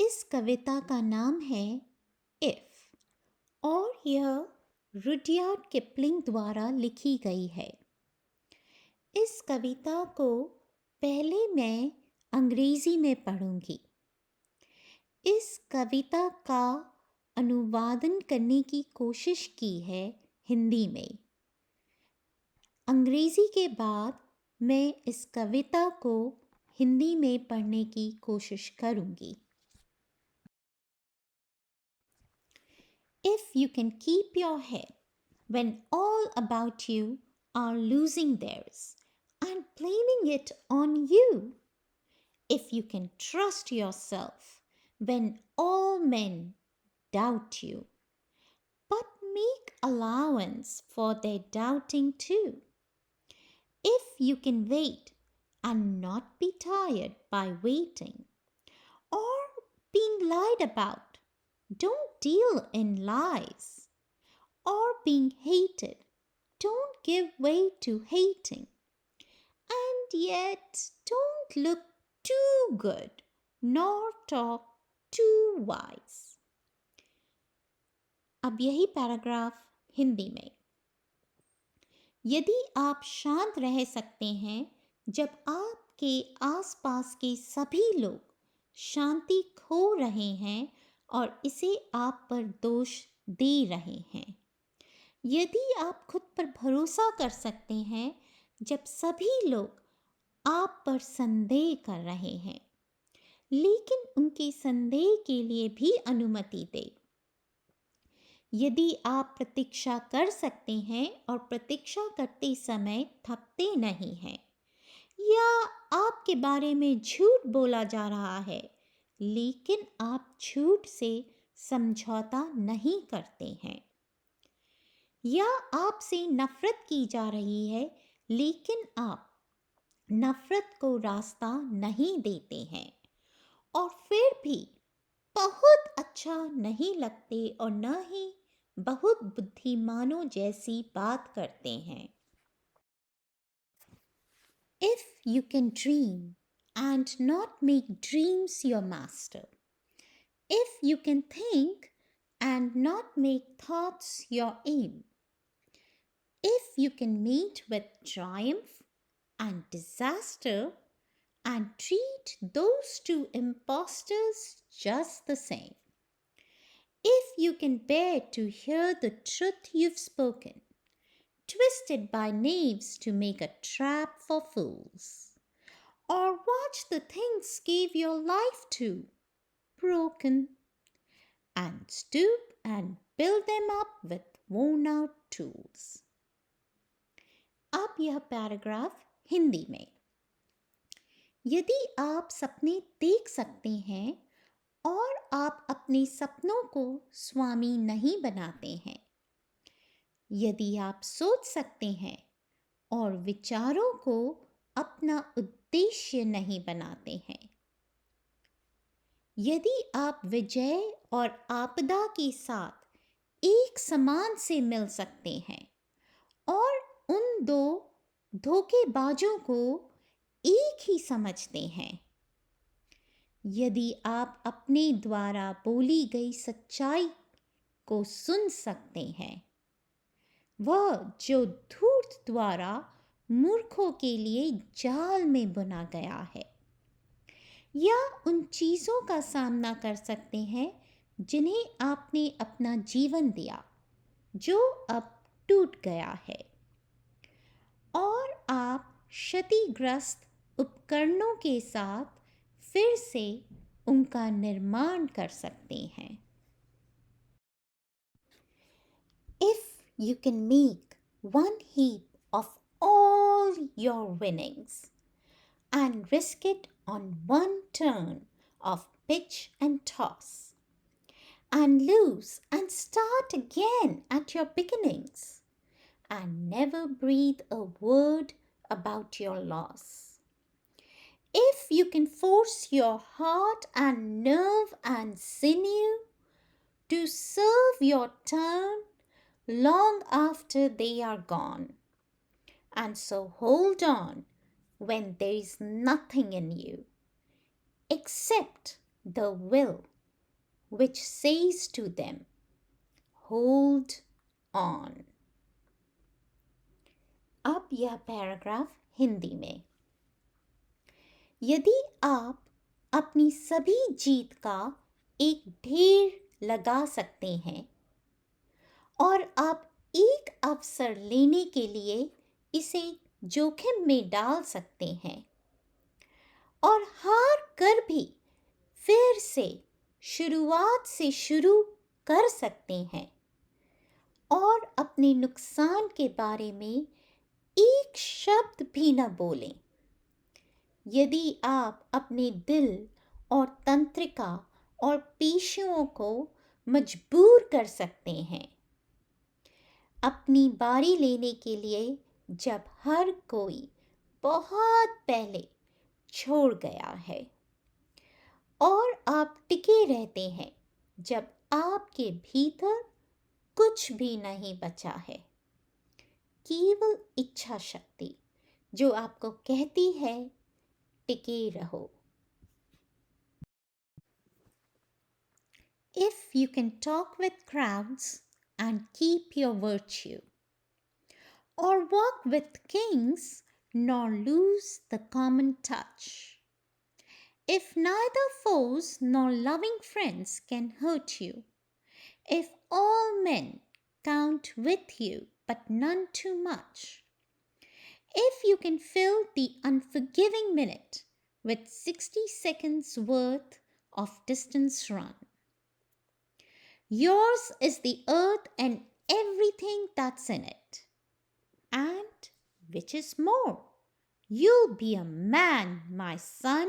इस कविता का नाम है इफ और यह रुडयार्ड किपलिंग द्वारा लिखी गई है। इस कविता को पहले मैं अंग्रेजी में पढ़ूंगी। इस कविता का अनुवादन करने की कोशिश की है हिंदी में। अंग्रेजी के बाद मैं इस कविता को हिंदी में पढ़ने की कोशिश करूंगी। If you can keep your head when all about you are losing theirs and blaming it on you, if you can trust yourself when all men doubt you, but make allowance for their doubting too, if you can wait and not be tired by waiting or being lied about, don't deal in lies, or being hated, don't give way to hating, and yet don't look too good nor talk too wise. अब यही paragraph Hindi में। यदि आप शांत रह सकते हैं जब आपके आसपास के सभी लोग शांति खो रहे हैं और इसे आप पर दोष दे रहे हैं, यदि आप खुद पर भरोसा कर सकते हैं जब सभी लोग आप पर संदेह कर रहे हैं, लेकिन उनके संदेह के लिए भी अनुमति दे, यदि आप प्रतीक्षा कर सकते हैं और प्रतीक्षा करते समय थकते नहीं हैं, या आपके बारे में झूठ बोला जा रहा है लेकिन आप झूठ से समझौता नहीं करते हैं, या आपसे नफरत की जा रही है लेकिन आप नफरत को रास्ता नहीं देते हैं और फिर भी बहुत अच्छा नहीं लगते और न ही बहुत बुद्धिमानों जैसी बात करते हैं। If you can dream and not make dreams your master, if you can think and not make thoughts your aim, if you can meet with triumph and disaster and treat those two impostors just the same, if you can bear to hear the truth you've spoken, twisted by knaves to make a trap for fools, or watch the things gave your life to broken, and stoop and build them up with worn out tools. अब यह paragraph Hindi में। यदि आप सपने देख सकते हैं और आप अपने सपनों को स्वामी नहीं बनाते हैं, यदि आप सोच सकते हैं और विचारों को अपना उद्देश्य नहीं बनाते हैं, यदि आप विजय और आपदा के साथ एक समान से मिल सकते हैं और उन दो धोखेबाजों को एक ही समझते हैं, यदि आप अपने द्वारा बोली गई सच्चाई को सुन सकते हैं, वह जो धूर्त द्वारा मूर्खों के लिए जाल में बुना गया है, या उन चीज़ों का सामना कर सकते हैं जिन्हें आपने अपना जीवन दिया जो अब टूट गया है, और आप क्षतिग्रस्त उपकरणों के साथ फिर से उनका निर्माण कर सकते हैं। If you can make one heap of all your winnings and risk it on one turn of pitch and toss, and lose and start again at your beginnings, and never breathe a word about your loss, if you can force your heart and nerve and sinew to serve your turn long after they are gone, and so hold on when there is nothing in you except the will which says to them, hold on. अब यह paragraph Hindi में। यदि आप अपनी सभी जीत का एक ढेर लगा सकते हैं और आप एक अवसर लेने के लिए इसे जोखिम में डाल सकते हैं और हार कर भी फिर से शुरुआत से शुरू कर सकते हैं और अपने नुकसान के बारे में एक शब्द भी न बोलें। यदि आप अपने दिल और तंत्रिका और पेशियों को मजबूर कर सकते हैं अपनी बारी लेने के लिए, जब हर कोई बहुत पहले छोड़ गया है, और आप टिके रहते हैं जब आपके भीतर कुछ भी नहीं बचा है, केवल इच्छा शक्ति जो आपको कहती है टिके रहो। If you can talk with crowds and keep your virtue, or walk with kings nor lose the common touch, if neither foes nor loving friends can hurt you, if all men count with you but none too much, if you can fill the unforgiving minute with 60 seconds worth of distance run, yours is the earth and everything that's in it, and which is more, you'll be a man, my son.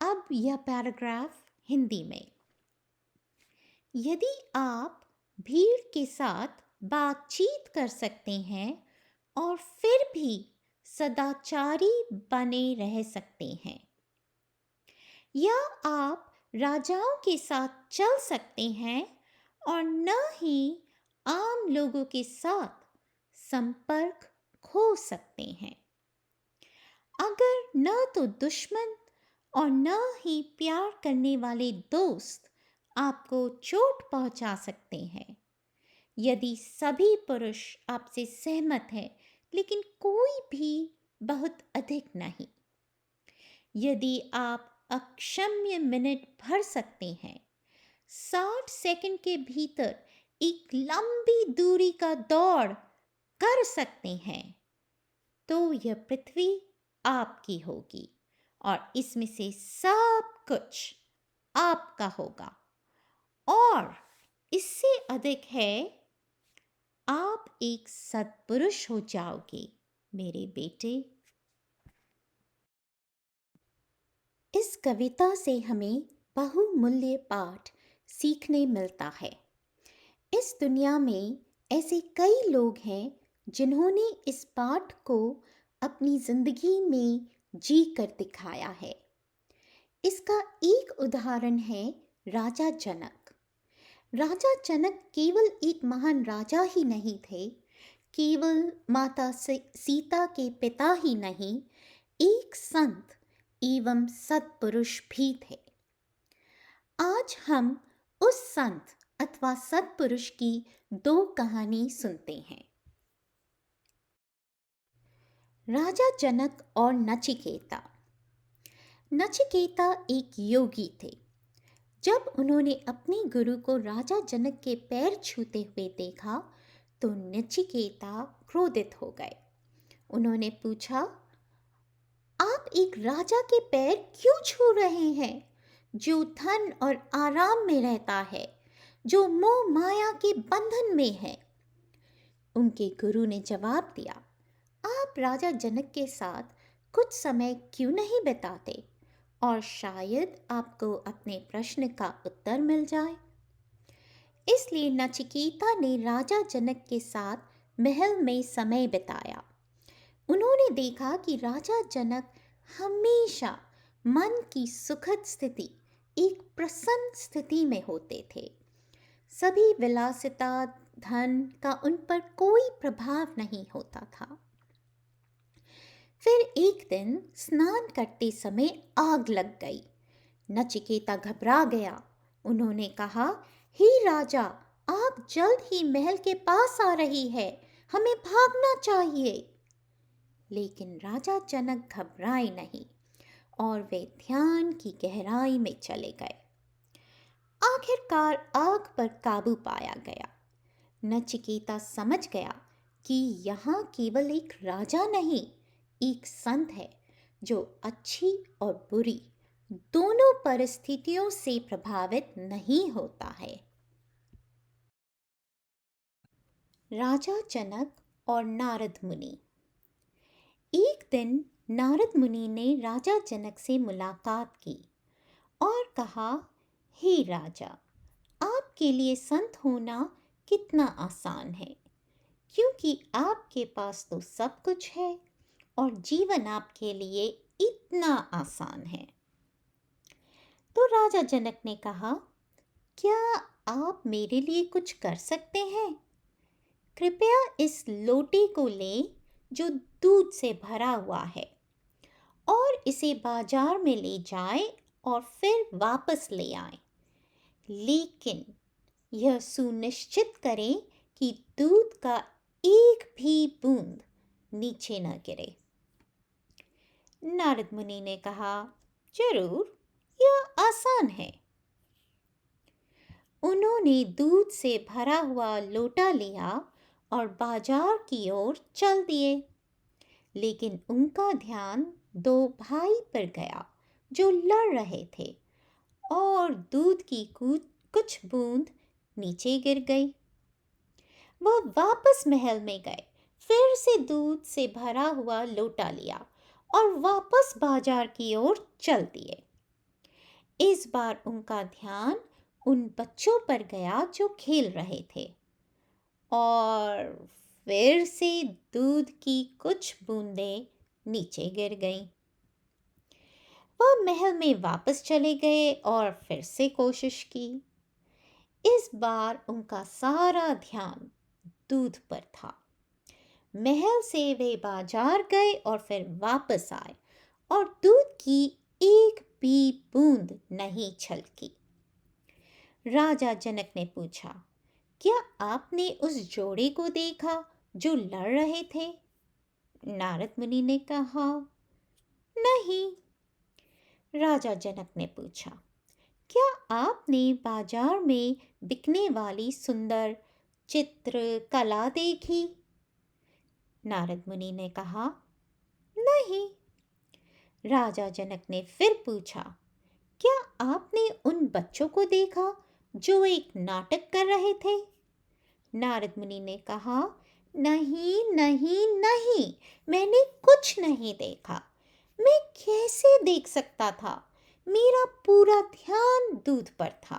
अब यह paragraph Hindi में। यदि आप भीड़ के साथ बातचीत कर सकते हैं और फिर भी सदाचारी बने रह सकते हैं, या आप राजाओं के साथ चल सकते हैं और न ही आम लोगों के साथ संपर्क खो सकते हैं, अगर न तो दुश्मन और न ही प्यार करने वाले दोस्त आपको चोट पहुंचा सकते हैं, यदि सभी पुरुष आपसे सहमत हैं लेकिन कोई भी बहुत अधिक नहीं, यदि आप अक्षम्य मिनट भर सकते हैं, 60 सेकंड के भीतर एक लंबी दूरी का दौड़ कर सकते हैं, तो यह पृथ्वी आपकी होगी और इसमें से सब कुछ आपका होगा, और इससे अधिक है, आप एक सत्पुरुष हो जाओगे मेरे बेटे। इस कविता से हमें बहुमूल्य पाठ सीखने मिलता है। इस दुनिया में ऐसे कई लोग हैं जिन्होंने इस पाठ को अपनी जिंदगी में जी कर दिखाया है। इसका एक उदाहरण है राजा जनक। राजा जनक केवल एक महान राजा ही नहीं थे, केवल माता सीता के पिता ही नहीं, एक संत एवं सत्पुरुष भी थे। आज हम उस संत अथवा सत्पुरुष की 2 कहानी सुनते हैं। राजा जनक और नचिकेता। नचिकेता एक योगी थे। जब उन्होंने अपने गुरु को राजा जनक के पैर छूते हुए देखा तो नचिकेता क्रोधित हो गए। उन्होंने पूछा, आप एक राजा के पैर क्यों छू रहे हैं, जो धन और आराम में रहता है, जो मोह माया के बंधन में है? उनके गुरु ने जवाब दिया, आप राजा जनक के साथ कुछ समय क्यों नहीं बिताते और शायद आपको अपने प्रश्न का उत्तर मिल जाए। इसलिए नचिकेता ने राजा जनक के साथ महल में समय बिताया। उन्होंने देखा कि राजा जनक हमेशा मन की सुखद स्थिति, एक प्रसन्न स्थिति में होते थे। सभी विलासिता, धन का उन पर कोई प्रभाव नहीं होता था। फिर एक दिन स्नान करते समय आग लग गई, नचिकेता घबरा गया। उन्होंने कहा, हे राजा, आग जल्द ही महल के पास आ रही है, हमें भागना चाहिए। लेकिन राजा जनक घबराए नहीं और वे ध्यान की गहराई में चले गए। आखिरकार आग पर काबू पाया गया। नचिकेता समझ गया कि यहाँ केवल एक राजा नहीं, एक संत है जो अच्छी और बुरी दोनों परिस्थितियों से प्रभावित नहीं होता है। राजा जनक और नारद मुनि। एक दिन नारद मुनि ने राजा जनक से मुलाकात की और कहा, हे राजा, आपके लिए संत होना कितना आसान है, क्योंकि आपके पास तो सब कुछ है और जीवन आपके लिए इतना आसान है। तो राजा जनक ने कहा, क्या आप मेरे लिए कुछ कर सकते हैं? कृपया इस लोटे को लें जो दूध से भरा हुआ है और इसे बाजार में ले जाएं और फिर वापस ले आएं। लेकिन यह सुनिश्चित करें कि दूध का एक भी बूंद नीचे न गिरे। नारद मुनि ने कहा, जरूर, यह आसान है। उन्होंने दूध से भरा हुआ लोटा लिया और बाजार की ओर चल दिए। लेकिन उनका ध्यान दो भाई पर गया जो लड़ रहे थे और दूध की कुछ बूंद नीचे गिर गई। वह वापस महल में गए, फिर से दूध से भरा हुआ लोटा लिया और वापस बाजार की ओर चल दिए। इस बार उनका ध्यान उन बच्चों पर गया जो खेल रहे थे और फिर से दूध की कुछ बूंदें नीचे गिर गईं। वह महल में वापस चले गए और फिर से कोशिश की। इस बार उनका सारा ध्यान दूध पर था। महल से वे बाजार गए और फिर वापस आए और दूध की एक भी बूंद नहीं छलकी। राजा जनक ने पूछा, क्या आपने उस जोड़े को देखा जो लड़ रहे थे? नारद मुनि ने कहा, नहीं। राजा जनक ने पूछा, क्या आपने बाजार में बिकने वाली सुंदर चित्र कला देखी? नारद मुनि ने कहा, नहीं। राजा जनक ने फिर पूछा, क्या आपने उन बच्चों को देखा जो एक नाटक कर रहे थे? नारद मुनि ने कहा, नहीं नहीं नहीं, मैंने कुछ नहीं देखा। मैं कैसे देख सकता था? मेरा पूरा ध्यान दूध पर था।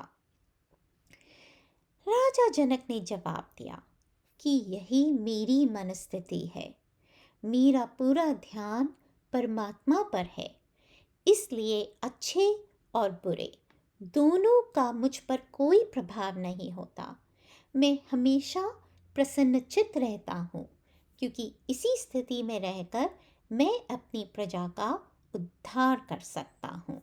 राजा जनक ने जवाब दिया कि यही मेरी मनस्थिति है। मेरा पूरा ध्यान परमात्मा पर है, इसलिए अच्छे और बुरे दोनों का मुझ पर कोई प्रभाव नहीं होता। मैं हमेशा प्रसन्नचित्त रहता हूँ, क्योंकि इसी स्थिति में रहकर मैं अपनी प्रजा का उद्धार कर सकता हूँ।